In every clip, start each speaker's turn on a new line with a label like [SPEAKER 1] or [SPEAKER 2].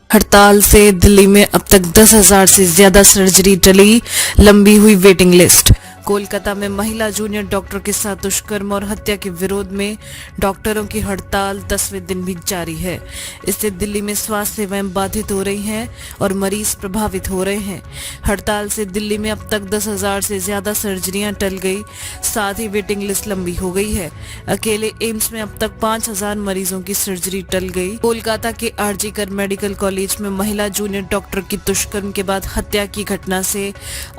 [SPEAKER 1] हड़ताल से दिल्ली में अब तक 10,000 से ज्यादा सर्जरी टली, लंबी हुई वेटिंग लिस्ट। कोलकाता में महिला जूनियर डॉक्टर के साथ दुष्कर्म और हत्या के विरोध में डॉक्टरों की हड़ताल 10वें दिन भी जारी है। इससे दिल्ली में स्वास्थ्य सेवाएं बाधित हो रही हैं और मरीज प्रभावित हो रहे हैं। हड़ताल से दिल्ली में अब तक 10,000 से ज्यादा सर्जरियां टल गई, साथ ही वेटिंग लिस्ट लंबी हो गई है। अकेले एम्स में अब तक 5,000 मरीजों की सर्जरी टल गई। कोलकाता के आरजी कर मेडिकल कॉलेज में महिला जूनियर डॉक्टर की दुष्कर्म के बाद हत्या की घटना से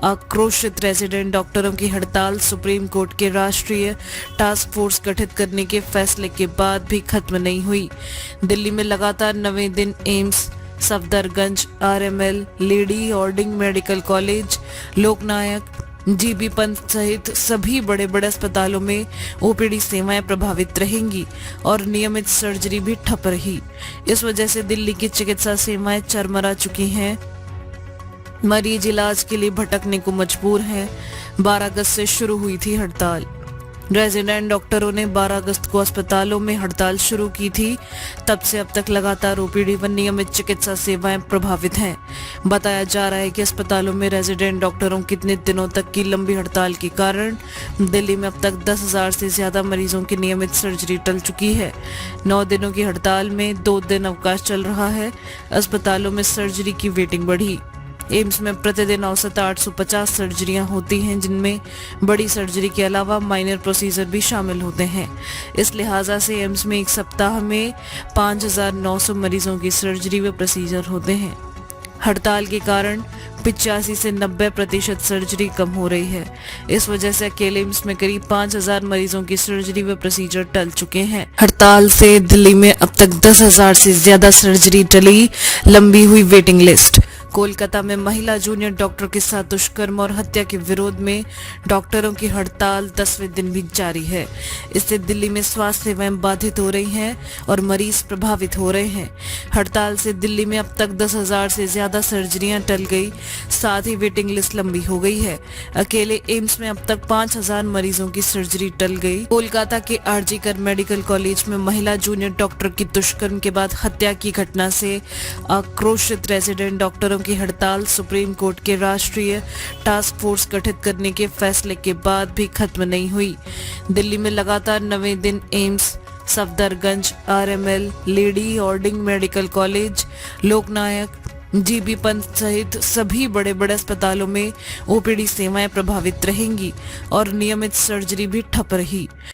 [SPEAKER 1] आक्रोशित रेजिडेंट डॉक्टरों की हड़ताल सुप्रीम कोर्ट के राष्ट्रीय टास्क फोर्स गठित करने के फैसले के बाद भी खत्म नहीं हुई। दिल्ली में लगातार 9वें दिन AIIMS, Safdarjung, RML, Lady Hardinge medical college, Loknayak, GB Pant सहित सभी बड़े बड़े अस्पतालों में ओपीडी सेवाएं प्रभावित रहेंगी और नियमित सर्जरी भी ठप रही। इस वजह से दिल्ली की चिकित्सा सेवाएं चरमरा चुकी हैं। मरीज इलाज के लिए भटकने को मजबूर हैं। 12 अगस्त से शुरू हुई थी हड़ताल। रेजिडेंट डॉक्टरों ने 12 अगस्त को अस्पतालों में हड़ताल शुरू की थी। तब से अब तक लगातार ओपीडी व नियमित चिकित्सा सेवाएं प्रभावित हैं। बताया जा रहा है कि अस्पतालों में रेजिडेंट डॉक्टरों कितने दिनों तक की लंबी हड़ताल के कारण दिल्ली में अब तक 10,000 से ज्यादा मरीजों की नियमित सर्जरी टल चुकी है। 9 दिनों की हड़ताल में 2 दिन अवकाश चल रहा है। अस्पतालों में सर्जरी की वेटिंग बढ़ी। एम्स में प्रतिदिन औसत 850 सर्जरियां होती हैं, जिनमें बड़ी सर्जरी के अलावा माइनर प्रोसीजर भी शामिल होते हैं। इस लिहाजा से एम्स में एक सप्ताह में 5,900 मरीजों की सर्जरी व प्रोसीजर होते हैं। हड़ताल के कारण 85 से 90% सर्जरी कम हो रही है। इस वजह से अकेले एम्स में करीब 5,000 मरीजों की सर्जरी व प्रोसीजर टल चुके हैं। हड़ताल से दिल्ली में अब तक 10,000 से ज्यादा सर्जरी टली, लंबी हुई वेटिंग लिस्ट। कोलकाता में महिला जूनियर डॉक्टर के साथ दुष्कर्म और हत्या के विरोध में डॉक्टरों की हड़ताल 10वें दिन भी जारी है। इससे दिल्ली में स्वास्थ्य सेवाएं बाधित हो रही हैं और मरीज प्रभावित हो रहे हैं। हड़ताल से दिल्ली में अब तक 10,000 से ज्यादा सर्जरियां टल गई, साथ ही वेटिंग लिस्ट लंबी हो गई है। अकेले एम्स में अब तक 5,000 मरीजों की सर्जरी टल गई। कोलकाता के आरजी कर मेडिकल कॉलेज में महिला जूनियर डॉक्टर की दुष्कर्म के बाद हत्या की घटना से आक्रोशित रेजिडेंट डॉक्टरों की हड़ताल सुप्रीम कोर्ट के राष्ट्रीय टास्क फोर्स गठित करने के फैसले के बाद भी खत्म नहीं हुई। दिल्ली में लगातार 9वें दिन AIIMS, Safdarjung, RML, Lady Hardinge medical college, Loknayak, GB Pant सहित सभी बड़े बड़े अस्पतालों में ओपीडी सेवाएं प्रभावित रहेंगी और नियमित सर्जरी भी ठप रही।